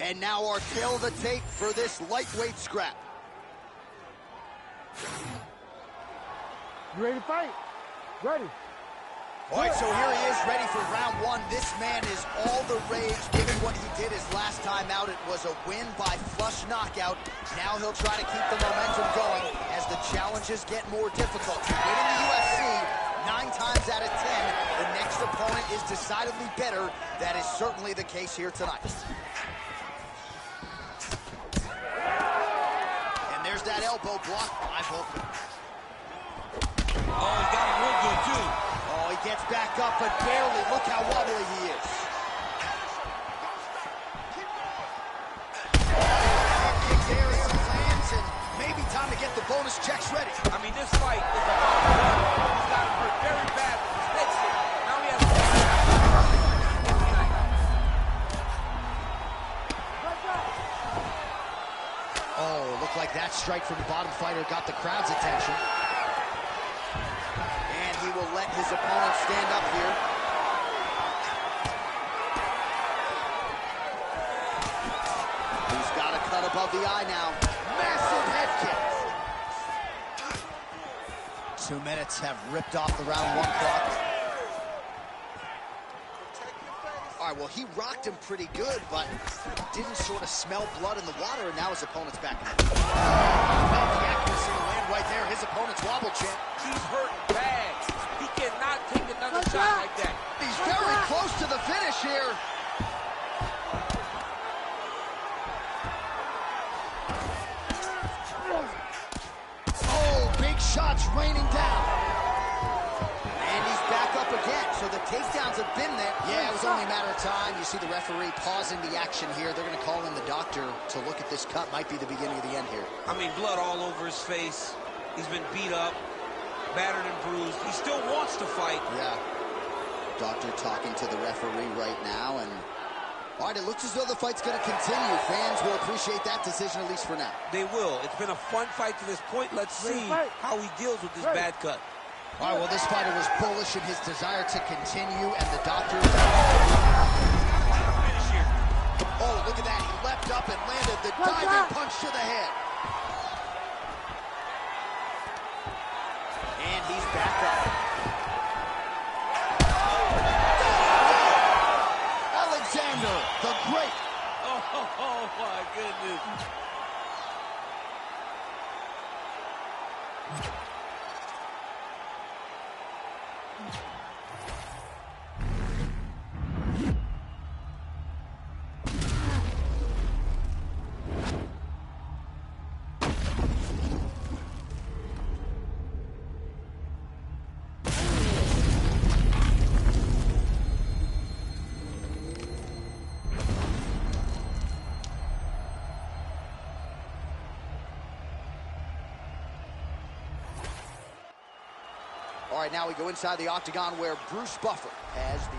And now our tail of the tape for this lightweight scrap. You ready to fight? Ready. All right, so here he is, ready for round one. This man is all the rage, given what he did his last time out. It was a win by flush knockout. Now he'll try to keep the momentum going as the challenges get more difficult. To win in the UFC, 9 times out of 10, the next opponent is decidedly better. That is certainly the case here tonight. And there's that elbow blocked by Volkan. Oh, he got him real good, too. Oh, he gets back up, but barely. Look how wobbly he is. Kick there as he lands, and maybe time to get the bonus checks ready. I mean, this fight is about to win. He's got him hurt very bad with his head shit. Now he has to Oh, looked like that strike from the bottom fighter got the crowd's attention. And he will let his opponent stand up here. He's got a cut above the eye now. Massive head kick. 2 minutes have ripped off the round 1 clock. All right, well, he rocked him pretty good, but didn't sort of smell blood in the water, and now his opponent's back. The accuracy to land right there. His opponent's wobble champ. He's hurt bad. He cannot take another shot like that. He's very close to the finish here. Oh, big shots raining down. And he's back up again, so the takedowns have been there. Yeah, it was only a matter of time. You see the referee pausing the action here. They're going to call in the doctor to look at this cut. Might be the beginning of the end here. I mean, blood all over his face. He's been beat up, battered and bruised. He still wants to fight. Yeah. Doctor talking to the referee right now, and all right, it looks as though the fight's going to continue. Fans will appreciate that decision, at least for now. They will. It's been a fun fight to this point. Let's see how he deals with this bad cut. All right, well, this fighter was bullish in his desire to continue, and the doctor... Oh, look at that. He leapt up and landed the diving punch to the head. And he's back up. Alexander, the Great. Oh my goodness. All right, now we go inside the octagon where Bruce Buffer has the...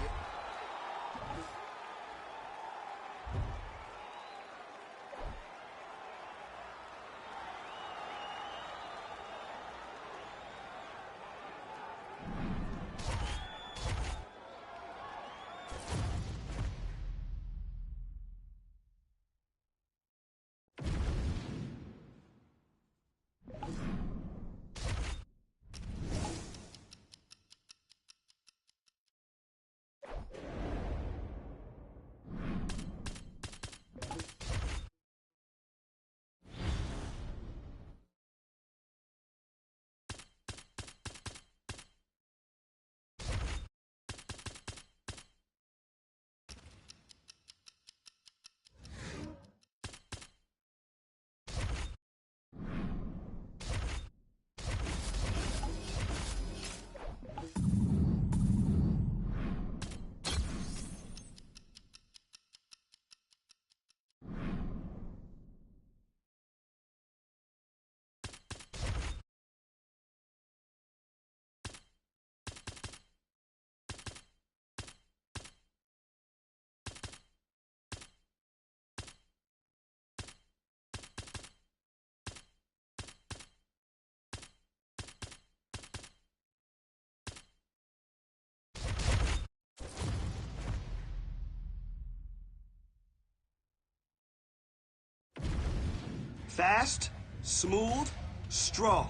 Fast, smooth, strong.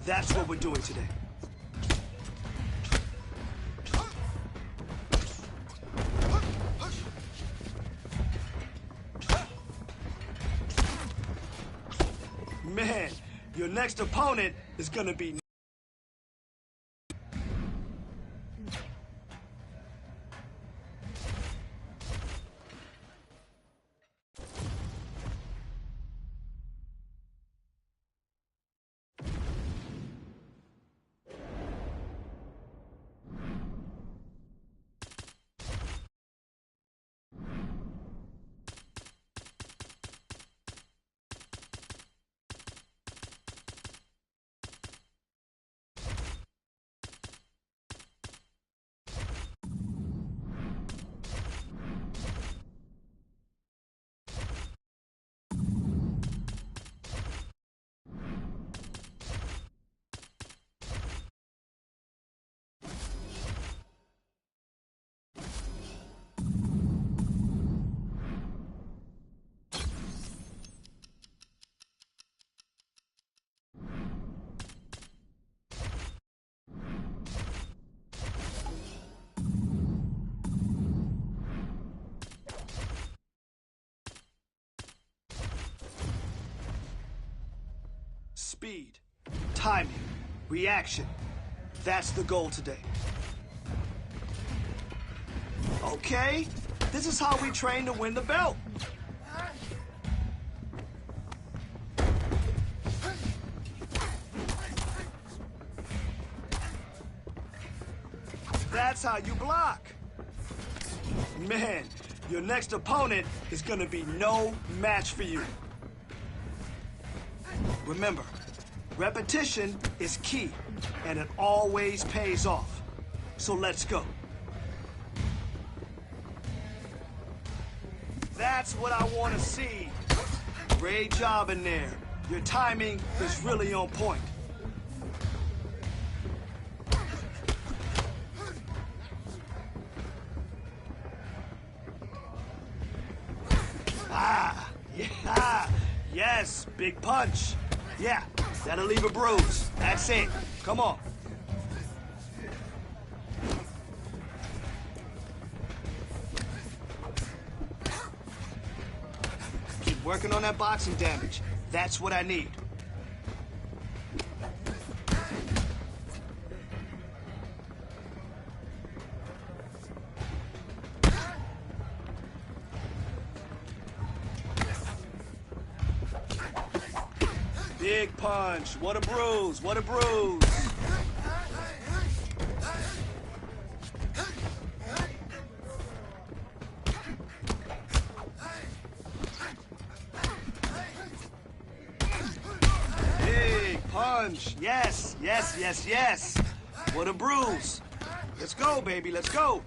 That's what we're doing today. Man, your next opponent is gonna be... Speed, timing, reaction. That's the goal today. Okay, this is how we train to win the belt. That's how you block. Man, your next opponent is gonna be no match for you. Remember, repetition is key, and it always pays off. So let's go. That's what I want to see. Great job in there. Your timing is really on point. Ah, yeah, yes, big punch. Yeah, that'll leave a bruise. That's it. Come on. Keep working on that boxing damage. That's what I need. Big punch. What a bruise. What a bruise. Big punch. Yes, yes, yes, yes. What a bruise. Let's go, baby. Let's go.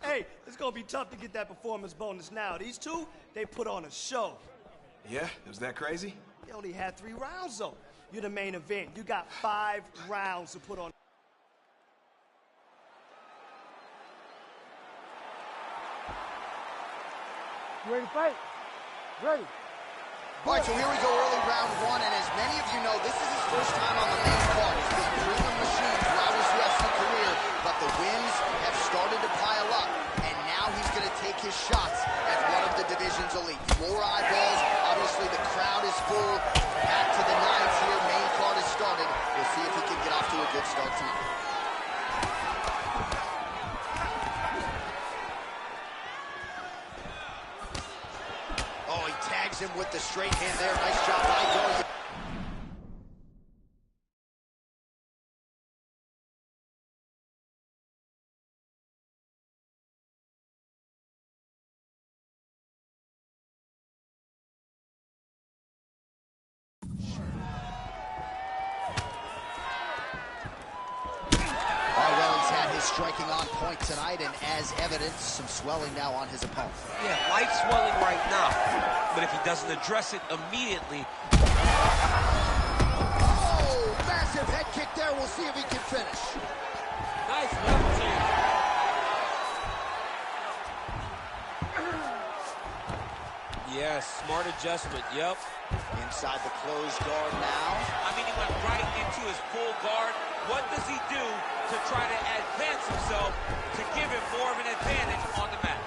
Hey, it's gonna be tough to get that performance bonus now. These two, they put on a show. Yeah? It was that crazy? You only had 3 rounds, though. You're the main event. You got 5 rounds to put on. You ready to fight? Ready. All right, so here we go, early round 1, and as many of you know, this is his first time on the main card. He's been through the machine throughout his UFC career, but the wins have started to pile up, and now he's going to take his shots at one of the division's elite. More eyeballs, obviously the crowd is full. Back to the 9s here, main card has started. We'll see if he can get off to a good start tonight. Oh, he tags him with the straight hand there. Nice job by Doyle. Striking on point tonight, and as evidence, some swelling now on his opponent. Yeah, light swelling right now, but if he doesn't address it immediately. Oh, massive head kick there. We'll see if he can finish. Nice left hand. Yes, smart adjustment, yep. Inside the closed guard now. I mean, he went right into his full guard. What does he do to try to advance himself to give him more of an advantage on the mat?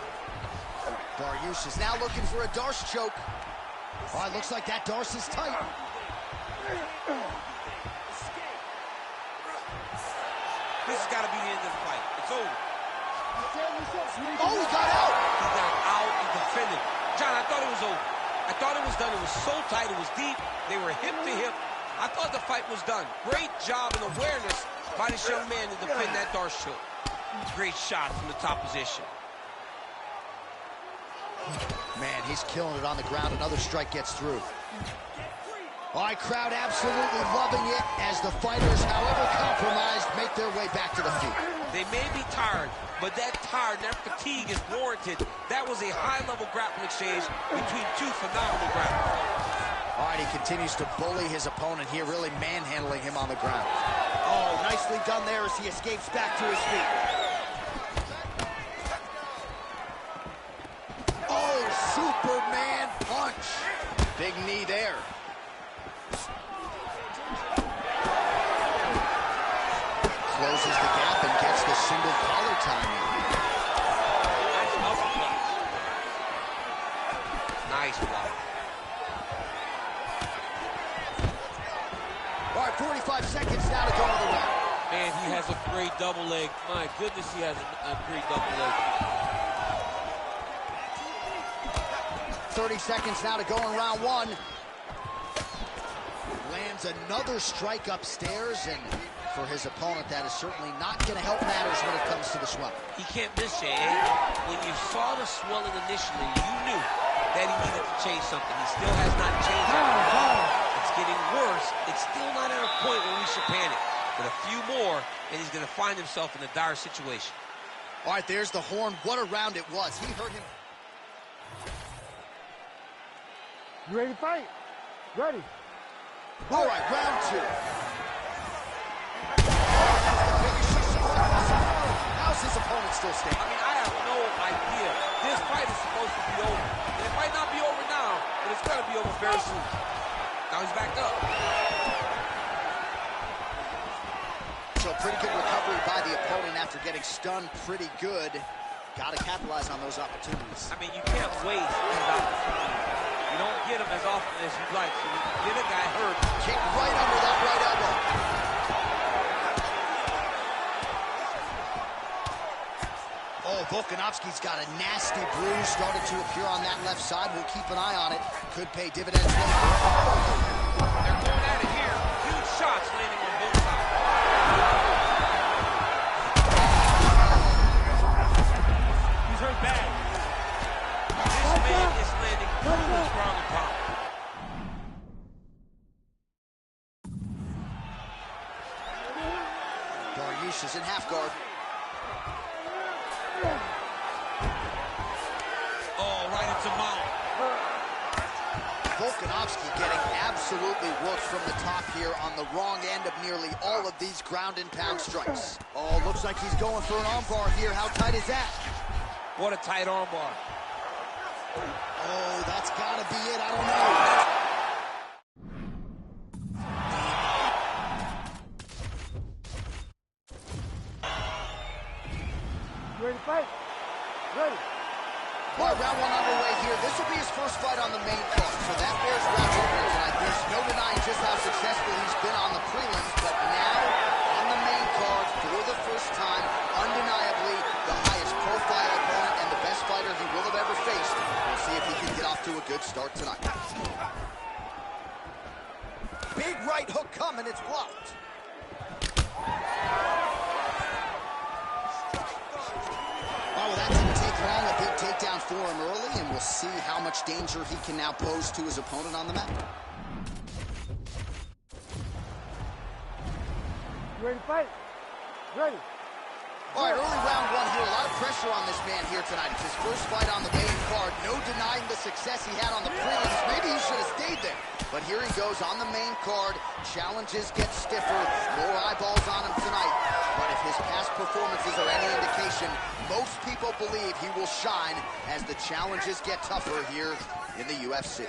Dariush is now looking for a Darce choke. Oh, it looks like that Darce is tight. This has got to be the end of the fight. It's over. Oh, he got out. He got out and defended. John, I thought it was over. I thought it was done. It was so tight. It was deep. They were hip to hip. I thought the fight was done. Great job and awareness by this young man to defend that Darce choke. Great shot from the top position. Man, he's killing it on the ground. Another strike gets through. All right, crowd absolutely loving it as the fighters, however compromised, make their way back to the feet. They may be tired, but that tired, that fatigue is warranted. That was a high-level grappling exchange between two phenomenal grapplers. All right, he continues to bully his opponent here, really manhandling him on the ground. Oh, nicely done there as he escapes back to his feet. Oh, Superman punch. Big knee there. Closes the gap and gets the single collar time. Nice uppercut. Nice block. All right, 45 seconds now to go in the round. Man, he has a great double leg. My goodness, he has a great double leg. 30 seconds now to go in round 1. Lands another strike upstairs, and for his opponent, that is certainly not going to help matters when it comes to the swelling. He can't miss, Jay. When you saw the swelling initially, you knew that he needed to change something. He still has not changed that. It's getting worse. It's still not at a point where we should panic. But a few more, and he's going to find himself in a dire situation. All right, there's the horn. What a round it was. He hurt him. You ready to fight? Ready. All right, round 2. How's his opponent still standing? I mean, I have no idea. This fight is supposed to be over. And it might not be over now, but it's going to be over very soon. Now he's back up. So pretty good recovery by the opponent after getting stunned pretty good. Got to capitalize on those opportunities. I mean, you can't waste these opportunities. You don't get them as often as you'd like. So you get a guy hurt. Kick right under that right elbow. Oh, Volkanovski's got a nasty bruise started to appear on that left side. We'll keep an eye on it. Could pay dividends later. They're going at it here. Huge shots landing on both sides. He's hurt bad. This man is landing brutal ground and pound. Dariush is in half guard. Oh, right into mount. Volkanovski getting absolutely worked from the top here on the wrong end of nearly all of these ground and pound strikes. Oh, looks like he's going for an armbar here. How tight is that? What a tight armbar. Oh, that's gotta be it. I don't know. Ready to fight? Ready. All right, round one underway here. This will be his first fight on the main card, so that bears wrapping tonight. There's no denying just how successful he's been on the prelims, but now on the main card for the first time, undeniably the highest profile opponent and the best fighter he will have ever faced. We'll see if he can get off to a good start tonight. Big right hook coming, it's blocked. Oh, that didn't take long. A big takedown for him early, and we'll see how much danger he can now pose to his opponent on the mat. Ready to fight? Ready. All right, early round one here. A lot of pressure on this man here tonight. It's his first fight on the main card. No denying the success he had on the prelims. Maybe he should have stayed there. But here he goes on the main card. Challenges get stiffer. More eyeballs on him tonight. But if his past performances are any indication, most people believe he will shine as the challenges get tougher here in the UFC.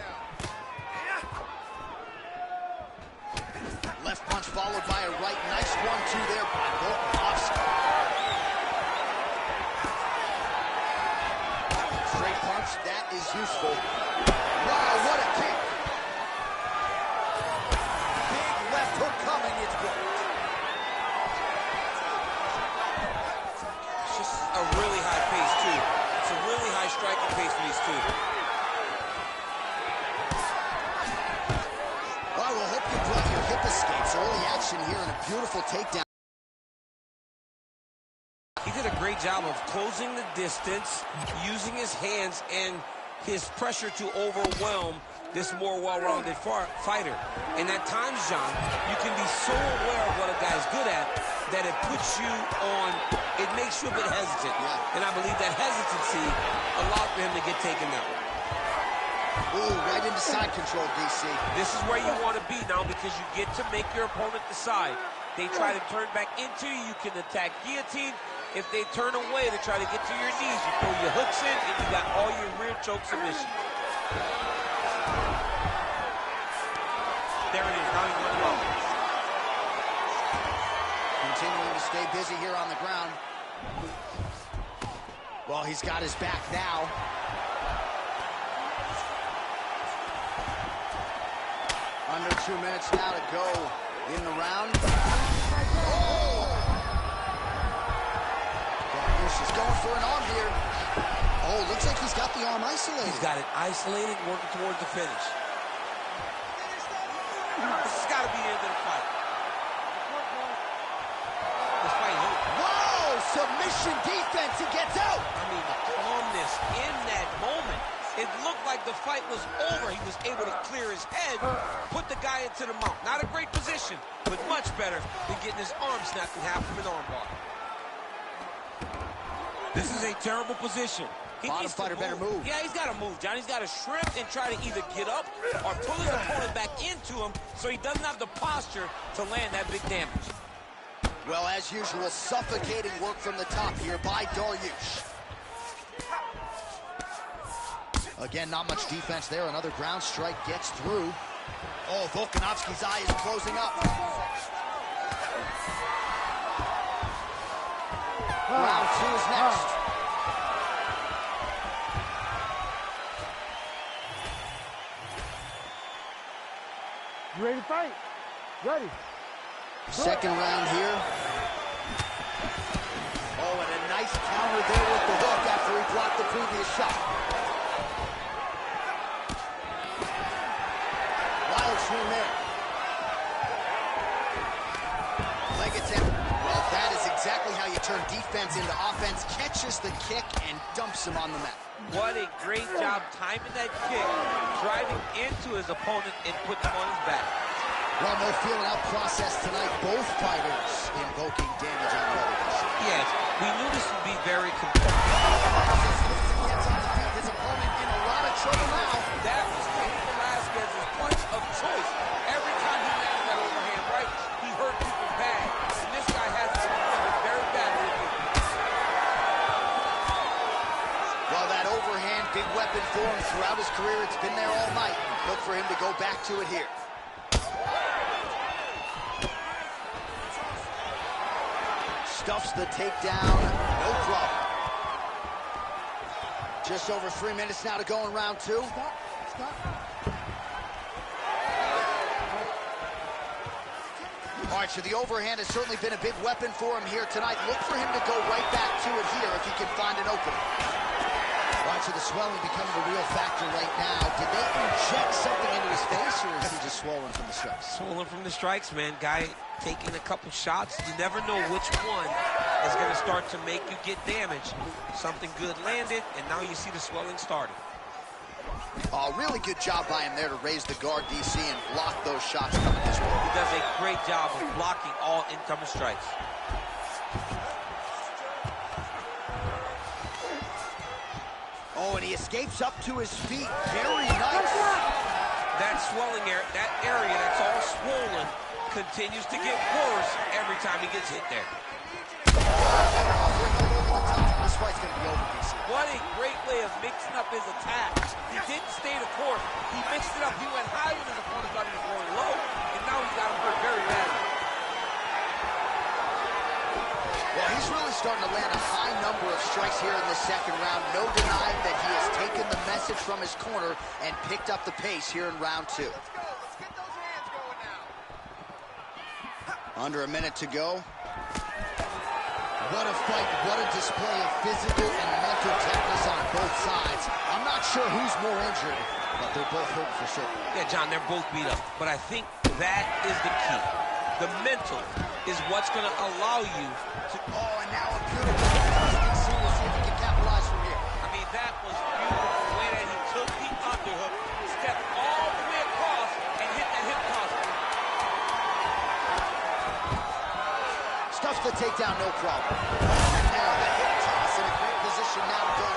Left punch followed by a right. Nice 1-2 there by Volkanovski. Straight punch, that is useful. Wow, what a kick. Big left hook coming, it's blocked. It's just a really high pace, too. It's a really high striking pace for these two. Well, we'll hope you brought your hip escapes. Early action here and a beautiful takedown. He did a great job of closing the distance, using his hands and his pressure to overwhelm this more well-rounded fighter. And at times, John, you can be so aware of what a guy's good at that it puts you on, it makes you a bit hesitant. Yeah. And I believe that hesitancy allowed for him to get taken out. Ooh, right into side control, DC. This is where you want to be now because you get to make your opponent decide. They try to turn back into you, you can attack guillotine. If they turn away to try to get to your knees, you throw your hooks in and you got all your rear choke submissions. There it is, now he's going low. Continuing to stay busy here on the ground. Well, he's got his back now. Under 2 minutes now to go in the round. Oh! He's going for an arm here. Oh, looks like he's got the arm isolated. He's got it isolated, working towards the finish. This has got to be the end of the fight. This fight hurt. Whoa! Submission defense. He gets out. I mean, the calmness in that moment. It looked like the fight was over. He was able to clear his head, put the guy into the mount. Not a great position, but much better than getting his arm snapped in half from an armbar. This is a terrible position. Bottom fighter better move. Yeah, he's got to move, John. He's got to shrimp and try to either get up or pull his opponent back into him so he doesn't have the posture to land that big damage. Well, as usual, suffocating work from the top here by Dariush. Again, not much defense there. Another ground strike gets through. Oh, Volkanovski's eye is closing up. Round 2 is next. You ready to fight? Ready. Second round here. Oh, and a nice counter there with the hook after he blocked the previous shot. Wild swing there. Leg attempt. Well, that is exactly how you turn defense into offense. Catches the kick and dumps him on the mat. What a great job timing that kick, driving into his opponent and putting him on his back. Well, no feeling out process tonight. Both fighters invoking damage on the other. Yes, we knew this would be very competitive. Gets on the feet. His opponent in a lot of trouble now. That was Cain Velasquez's punch of choice. Every time he landed that overhand right, he hurt people bad. And this guy has it very badly. Well, that overhand, big weapon for him throughout his career. It's been there all night. Look for him to go back to it here. Stuffs the takedown, no problem. Just over 3 minutes now to go in round two. Stop. All right, so the overhand has certainly been a big weapon for him here tonight. Look for him to go right back to it here if he can find an opening. All right, so the swelling becoming a real factor right now. Did they inject something into his face, or is he just swollen from the strikes? Swollen from the strikes, man. Guy taking a couple shots. You never know which one is going to start to make you get damaged. Something good landed, and now you see the swelling starting. Really good job by him there to raise the guard, DC, and block those shots coming his way. He does a great job of blocking all incoming strikes. Oh, and he escapes up to his feet. Very nice. That swelling area, that area that's all swollen, continues to get worse every time he gets hit there. This fight's going to be over, DC. What a great way of mixing up his attack. He didn't stay the course. He mixed it up. He went higher than his opponent thought he was going low, and now he's got him hurt very badly. Well, he's really starting to land a high number of strikes here in the second round. No denying that he has taken the message from his corner and picked up the pace here in round two. Let's get those hands going now. Under a minute to go. What a fight, what a display of physical and mental toughness on both sides. I'm not sure who's more injured, but they're both hurt for sure. Yeah, John, they're both beat up, but I think that is the key. The mental is what's going to allow you to... Oh, and now a beautiful DC. We'll see if he can capitalize from here. I mean, that was beautiful. The way that he took the underhook, stepped all the way across, and hit that hip toss. Stuffs the takedown, no problem. And now the hip toss in a great position now to go.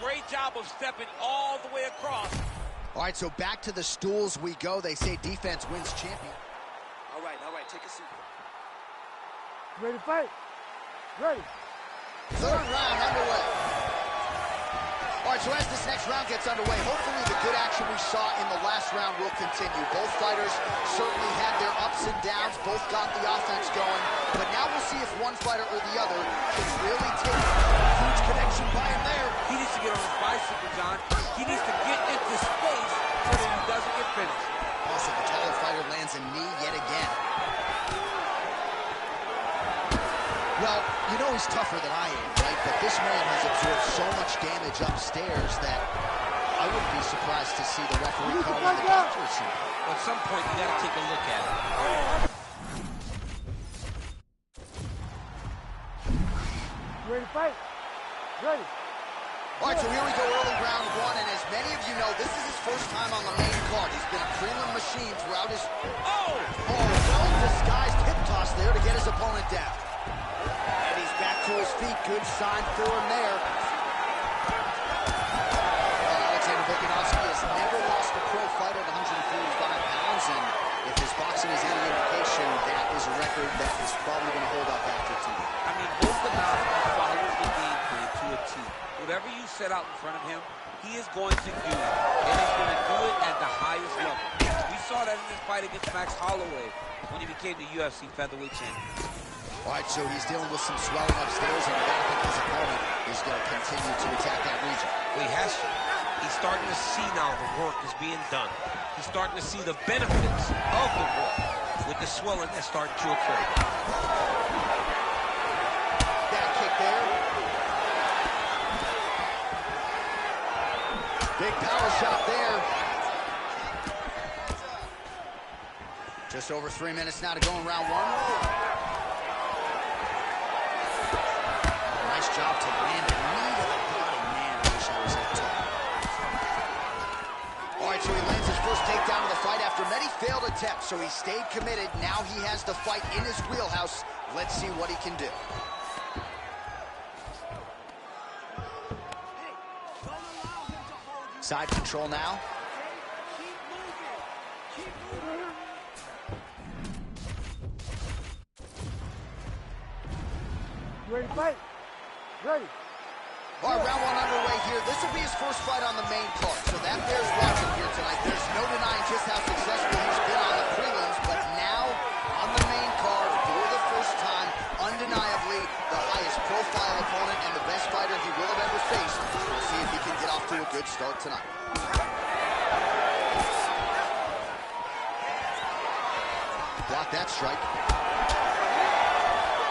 Great job of stepping all the way across. All right, so back to the stools we go. They say defense wins champion. All right, take a seat. Ready to fight? Ready. Third round underway. All right, so as this next round gets underway, hopefully the good action we saw in the last round will continue. Both fighters certainly had their ups and downs. Both got the offense going. But now we'll see if one fighter or the other can really take a huge connection by him there. He needs to get on his bicycle, John. He needs to get into space so that he doesn't get finished. Also, the taller fighter lands a knee yet again. Well, you know he's tougher than I am, right? But this man has absorbed so much damage upstairs that I wouldn't be surprised to see the referee calling the doctor soon. Well, at some point, you got to take a look at it. Ready to fight? Ready. All right, so here we go, early round one, and as many of you know, this is his first time on the main card. He's been a prelim machine throughout his... Oh, well-disguised hip toss there to get his opponent down. And he's back to his feet. Good sign for him there. Alexander Volkanovski has never lost a pro fight at 145 pounds, and if his boxing is any indication, that is a record that is probably going to hold up after tonight. I mean, Volkanovski follows the game plan to a T. Whatever you set out in front of him, he is going to do it, and he's going to do it at the highest level. We saw that in his fight against Max Holloway when he became the UFC featherweight champion. All right, so he's dealing with some swelling upstairs, and you got to think his opponent is going to continue to attack that region. Well, he has to. He's starting to see now the work is being done. He's starting to see the benefits of the war with the swelling that's starting to occur. Back kick there. Big power shot there. Just over 3 minutes now to go in round one. Nice job to land the knee to the body. Man, I wish I was that tall. All right, so he lands his first takedown of the fight after many failed attempts, so he stayed committed. Now he has the fight in his wheelhouse. Let's see what he can do. Side control now. Ready to fight? Ready. All right, round one underway here. This will be his first fight on the main card, so that bears watching here tonight. There's no denying just how successful he's been on the prelims, but now on the main card for the first time, undeniably the highest profile opponent and the best fighter he will have ever faced. We'll see if he can get off to a good start tonight. Block that strike.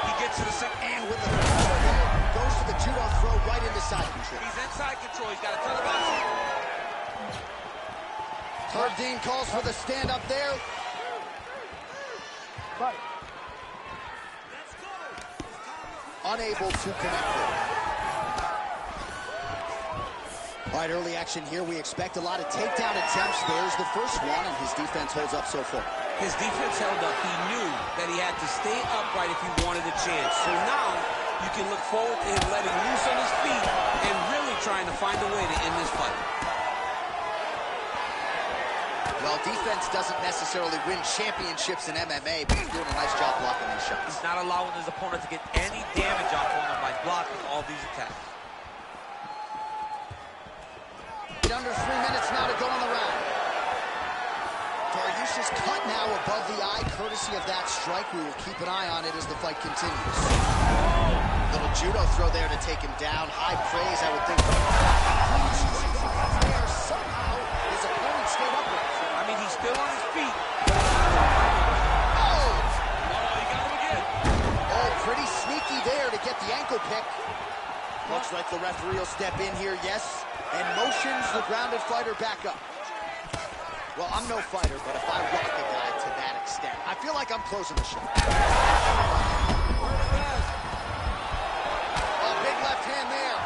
He gets to the second. And with the throw there, goes to the judo throw right into side control. He's inside control. He's got a ton of boxing. Herb Dean calls for the stand-up there. Fight. Unable to connect there. All right, early action here. We expect a lot of takedown attempts. There's the first one, and his defense holds up so far. His defense held up. He knew that he had to stay upright if he wanted a chance. So now you can look forward to him letting loose on his feet and really trying to find a way to end this fight. Well, defense doesn't necessarily win championships in MMA, but he's doing a nice job blocking these shots. He's not allowing his opponent to get any damage off on him by blocking all these attacks. Under 3 minutes now to go in the round. Dariush's cut now above the eye, courtesy of that strike. We will keep an eye on it as the fight continues. Little judo throw there to take him down. High praise, I would think. There somehow his opponent stayed upright. I mean, he's still on his feet. Oh! He got him again. Oh, pretty sneaky there to get the ankle pick. Looks like the referee will step in here, yes, and motions the grounded fighter back up. Well, I'm no fighter, but if I rock a guy to that extent, I feel like I'm closing the show. Oh, big left hand there.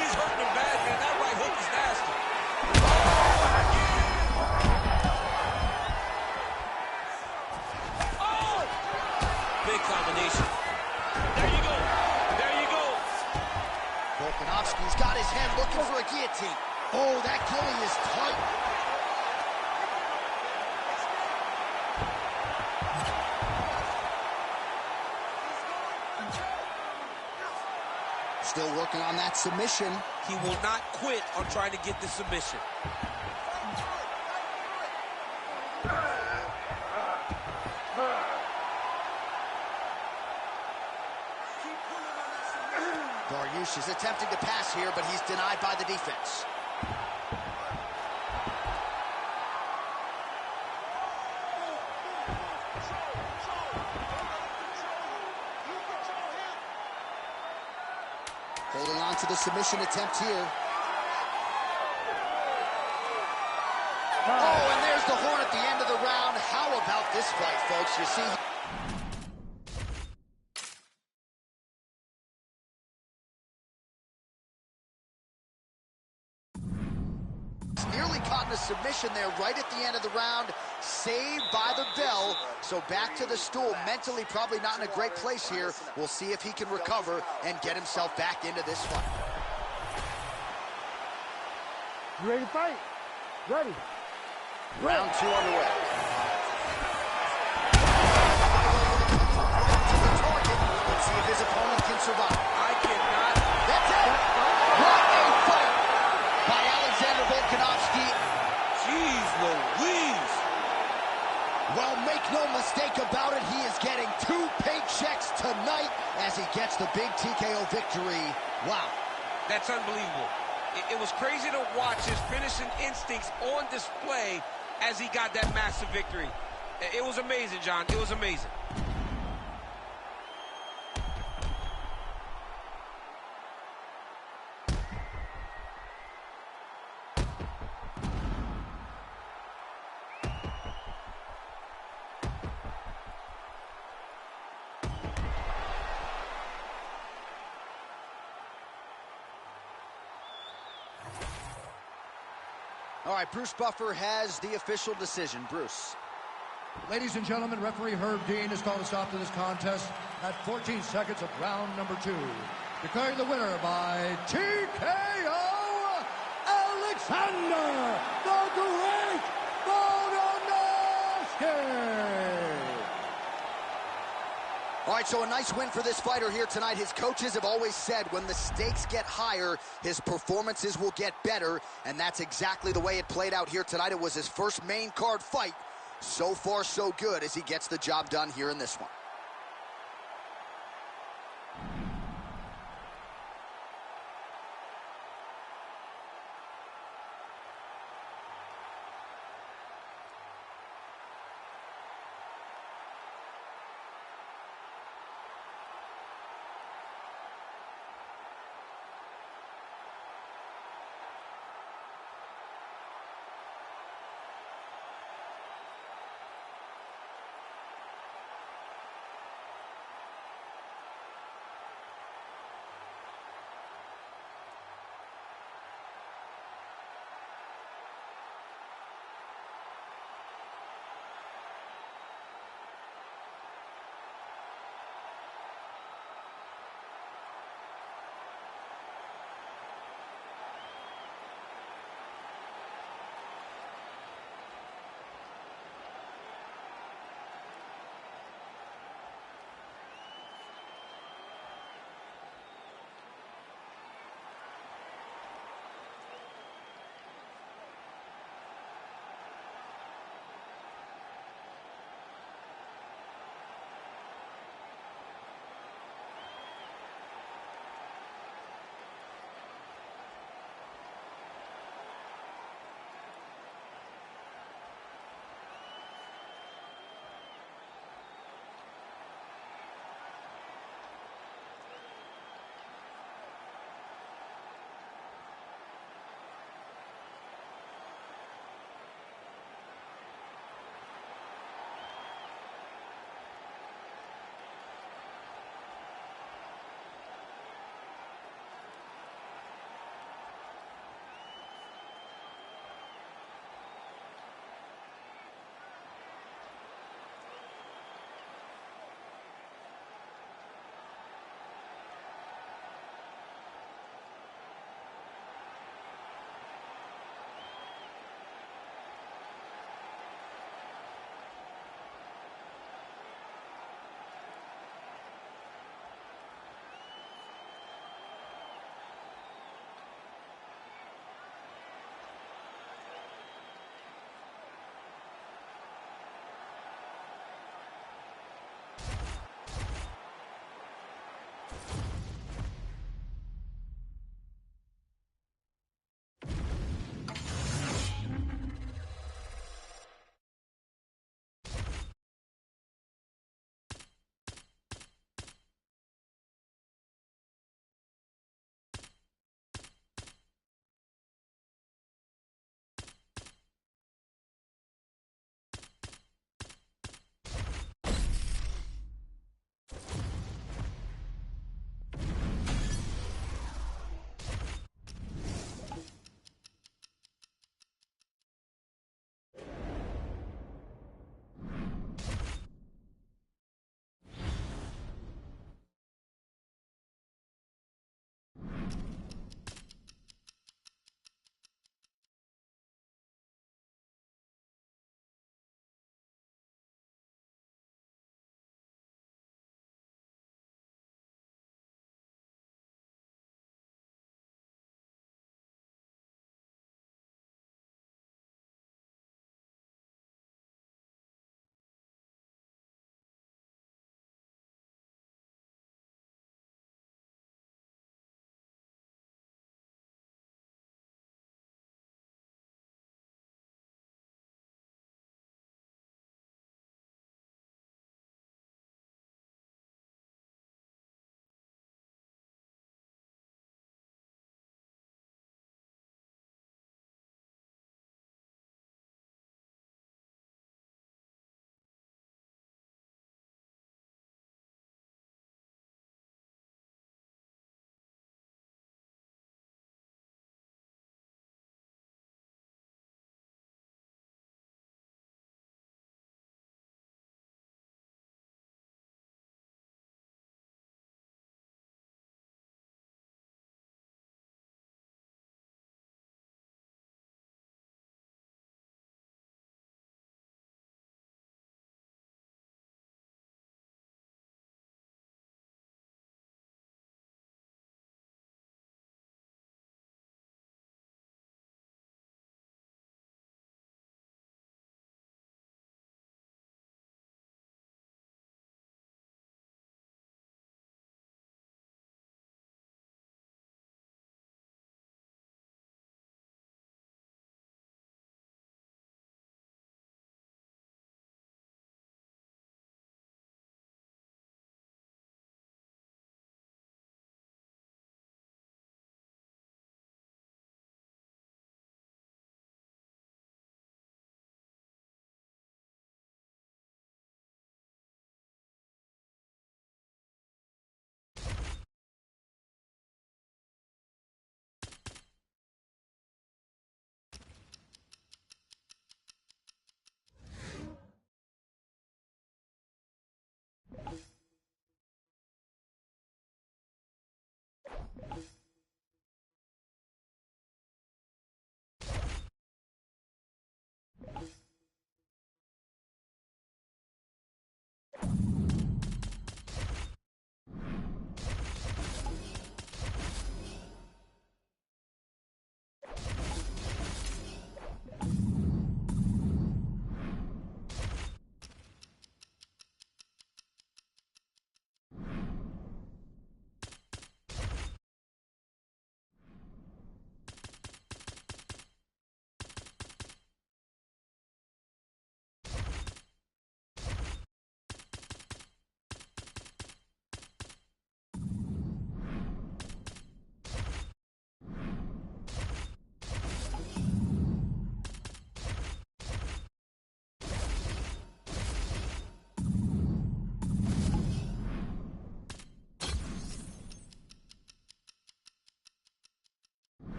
He's hurting him bad, man. That right hook is nasty. Oh! Big combination. There you go. There you go. Volkanovski's got his head looking for a guillotine. Oh, that gilly is tight. Still working on that submission. He will not quit on trying to get the submission. Dariush is attempting to pass here, but he's denied by the defense. Holding on to the submission attempt here. Oh, and there's the horn at the end of the round. How about this fight, folks? You see... nearly caught in a submission there right at the end of the round, saved by the bell. So back to the stool, mentally probably not in a great place here. We'll see if he can recover and get himself back into this fight. You ready to fight? Ready. Round two underway. Let's see if his opponent can survive. I cannot. That's it! What a fight by Alexander Volkanovski. Jeez Louise. Well, make no mistake about it, he is getting 2 paychecks tonight as he gets the big TKO victory. Wow. That's unbelievable. It was crazy to watch his finishing instincts on display as he got that massive victory. It was amazing, John. It was amazing. All right, Bruce Buffer has the official decision. Bruce. Ladies and gentlemen, referee Herb Dean has called a stop to this contest at 14 seconds of round number 2. Declaring the winner by TKO, Alexander the Great Volkanovski. All right, so a nice win for this fighter here tonight. His coaches have always said when the stakes get higher, his performances will get better, and that's exactly the way it played out here tonight. It was his first main card fight. So far, so good as he gets the job done here in this one.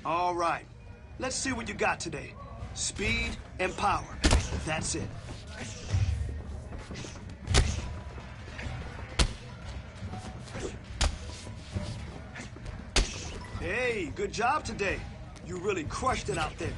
All right. Let's see what you got today. Speed and power. That's it. Hey, good job today. You really crushed it out there.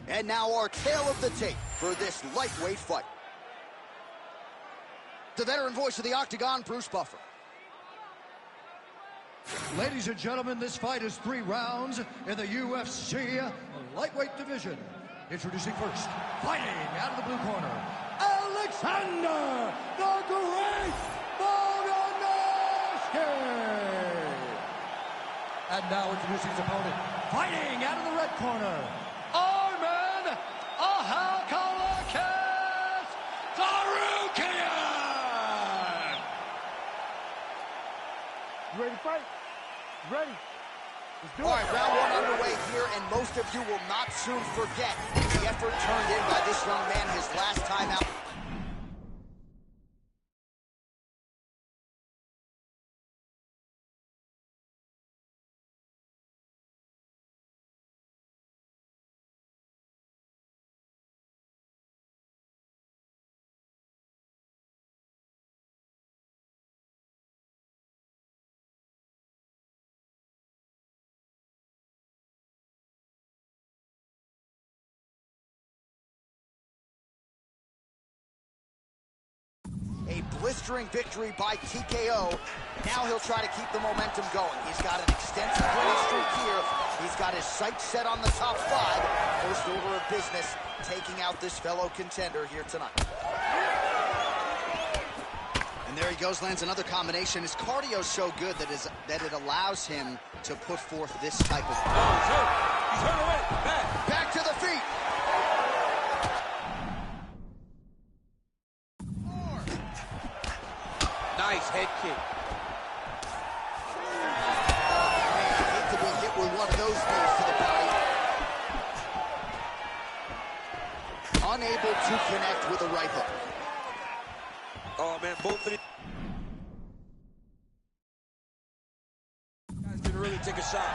And now our tale of the tape for this lightweight fight. The veteran voice of the Octagon, Bruce Buffer. Ladies and gentlemen, this fight is 3 rounds in the UFC lightweight division. Introducing first, fighting out of the blue corner, Alexander the Great Volkanovski. And now introducing his opponent, fighting out of the red corner, Arman Ahalkalakis Sarukian. You ready to fight? Ready. Let's do it. All right, round 1 underway here, and most of you will not soon forget the effort turned in by this young man his last time out. A blistering victory by TKO. Now he'll try to keep the momentum going. He's got an extensive winning streak here. He's got his sights set on the top 5. First order of business, taking out this fellow contender here tonight. And there he goes, lands another combination. His cardio's so good that it allows him to put forth this type of... Oh, he's hurt. He's hurt already. Back to the feet. Nice head kick. Man, I hate to be hit with one of those knees to the body. Unable to connect with a right hook. Oh, man, both of these guys can really take a shot.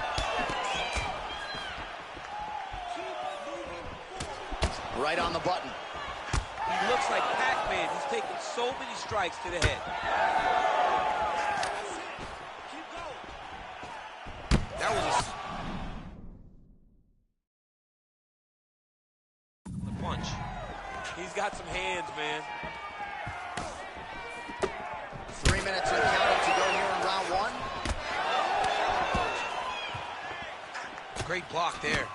Right on the button. He looks like Pac-Man. He's taking so many strikes to the head. That was a punch. He's got some hands, man. 3 minutes and counting to go here in round 1. Great block there.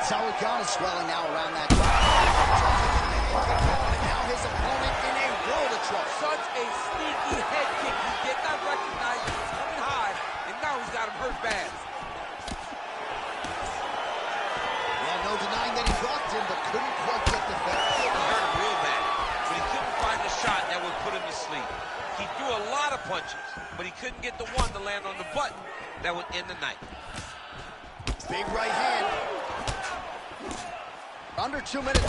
Sarugan is swelling now around that and now his opponent in a world of trouble. Such a sneaky head kick. He did not recognize he was coming high, and now he's got him hurt bad. Yeah, no denying that he blocked him, but couldn't quite get the finish. He hurt him real bad, but he couldn't find the shot that would put him to sleep. He threw a lot of punches, but he couldn't get the one to land on the button that would end the night. Big right hand. Under 2 minutes.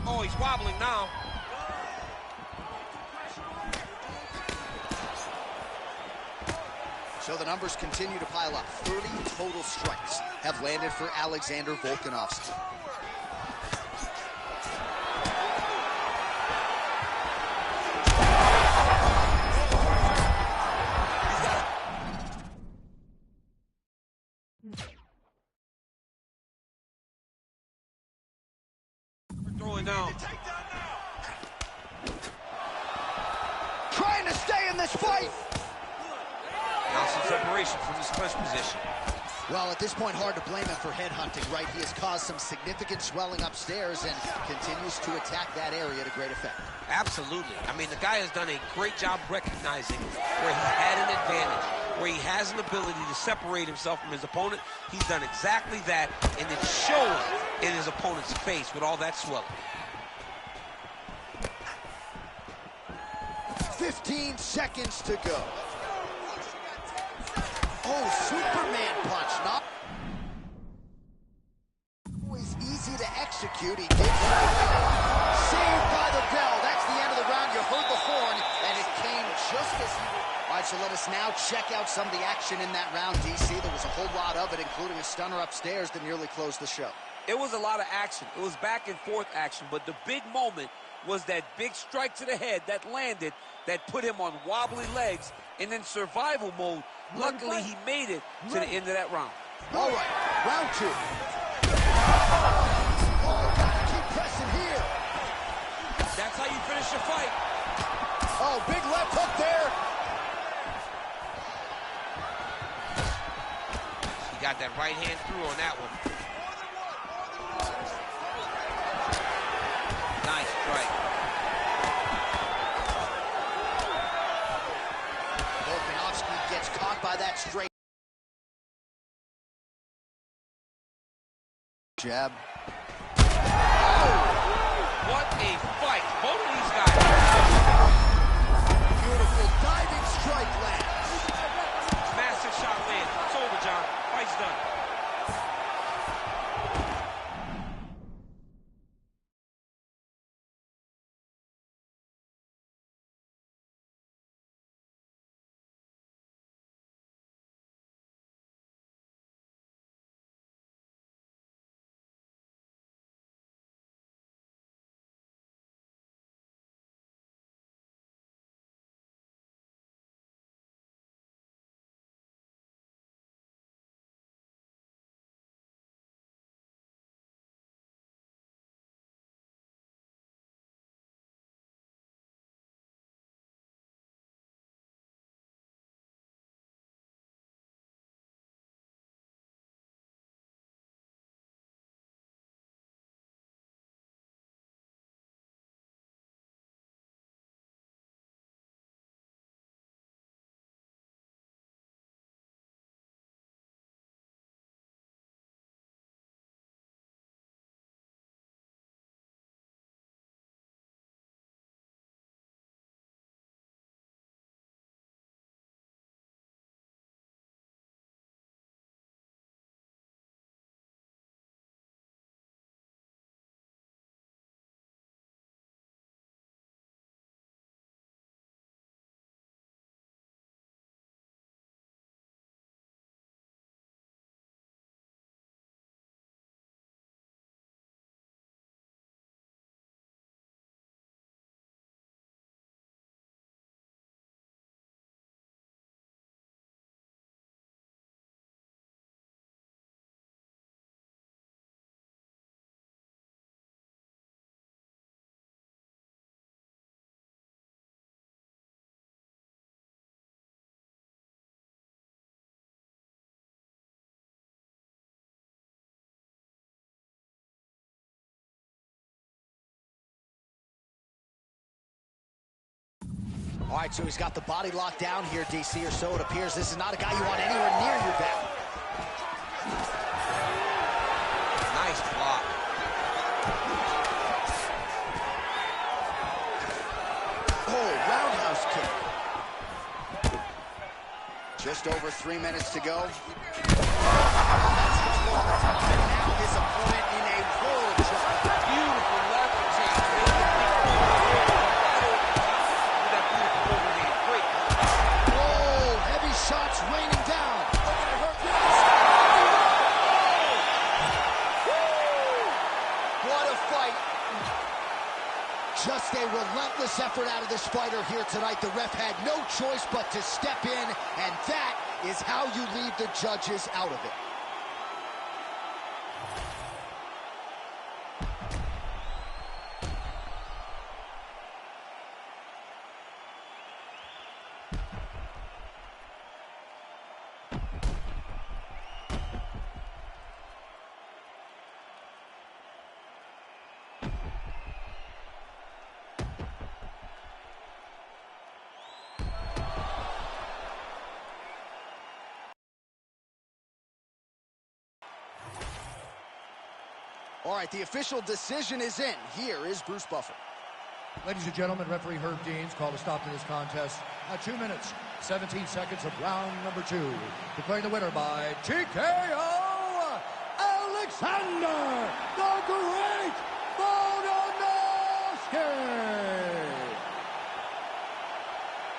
Oh, he's wobbling now. So the numbers continue to pile up. 30 total strikes have landed for Alexander Volkanovski. Throwing down. Trying to stay in this fight. Now some separation from his clinch position. Well, at this point, hard to blame him for headhunting, right? He has caused some significant swelling upstairs and continues to attack that area to great effect. Absolutely. I mean, the guy has done a great job recognizing where he had an advantage, where he has an ability to separate himself from his opponent. He's done exactly that, and it's showing in his opponent's face with all that swelling. 15 seconds to go. Oh, Superman punch. Not always easy to execute. He gets it. Saved by the bell. That's the end of the round. You heard the horn, and it came just as he... All right, so let us now check out some of the action in that round, DC. There was a whole lot of it, including a stunner upstairs that nearly closed the show. It was a lot of action. It was back and forth action, but the big moment was that big strike to the head that landed, that put him on wobbly legs, and in survival mode. Luckily, he made it to the end of that round. All right, round two. Oh, gotta keep pressing here. That's how you finish your fight. Oh, big left hook there. He got that right hand through on that one. Nice strike. Volkanovski gets caught by that straight jab. Oh, what a fight. Both of these guys. Beautiful diving strike lands. Massive shot lands. It's over, John. Fight's done. All right, so he's got the body locked down here, DC, or so it appears. This is not a guy you want anywhere near your back. Nice block. Oh, roundhouse kick. Just over 3 minutes to go. Now his opponent in a world trouble. Beautiful left change. Great. Oh, heavy shots raining down. What a fight. Just a relentless effort out of this fighter here tonight. The ref had no choice but to step in, and that is how you leave the judges out of it. All right, the official decision is in. Here is Bruce Buffer. Ladies and gentlemen, referee Herb Deans called a stop to this contest at 2 minutes, 17 seconds of round number 2. Declaring the winner by TKO, Alexander the Great volkanovski.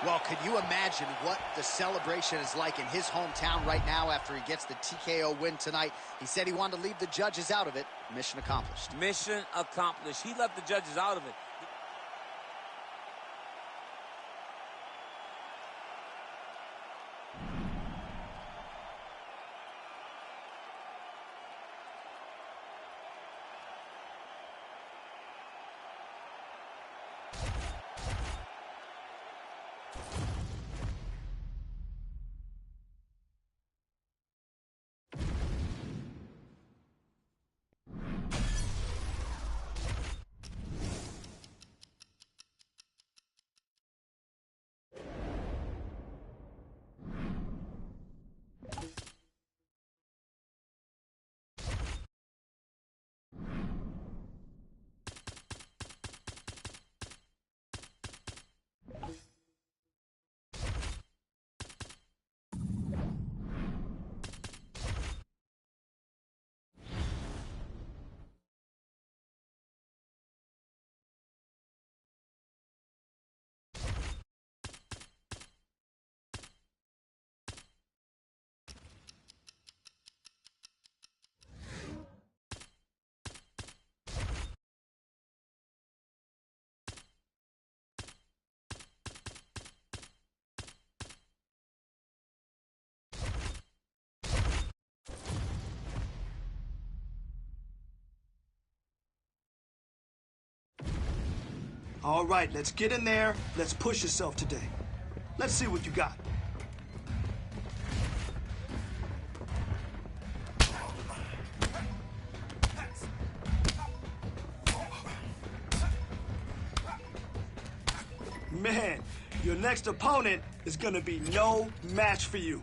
Well, could you imagine what the celebration is like in his hometown right now after he gets the TKO win tonight? He said he wanted to leave the judges out of it. Mission accomplished. Mission accomplished. He left the judges out of it. All right, let's get in there. Let's push yourself today. Let's see what you got. Man, your next opponent is gonna be no match for you.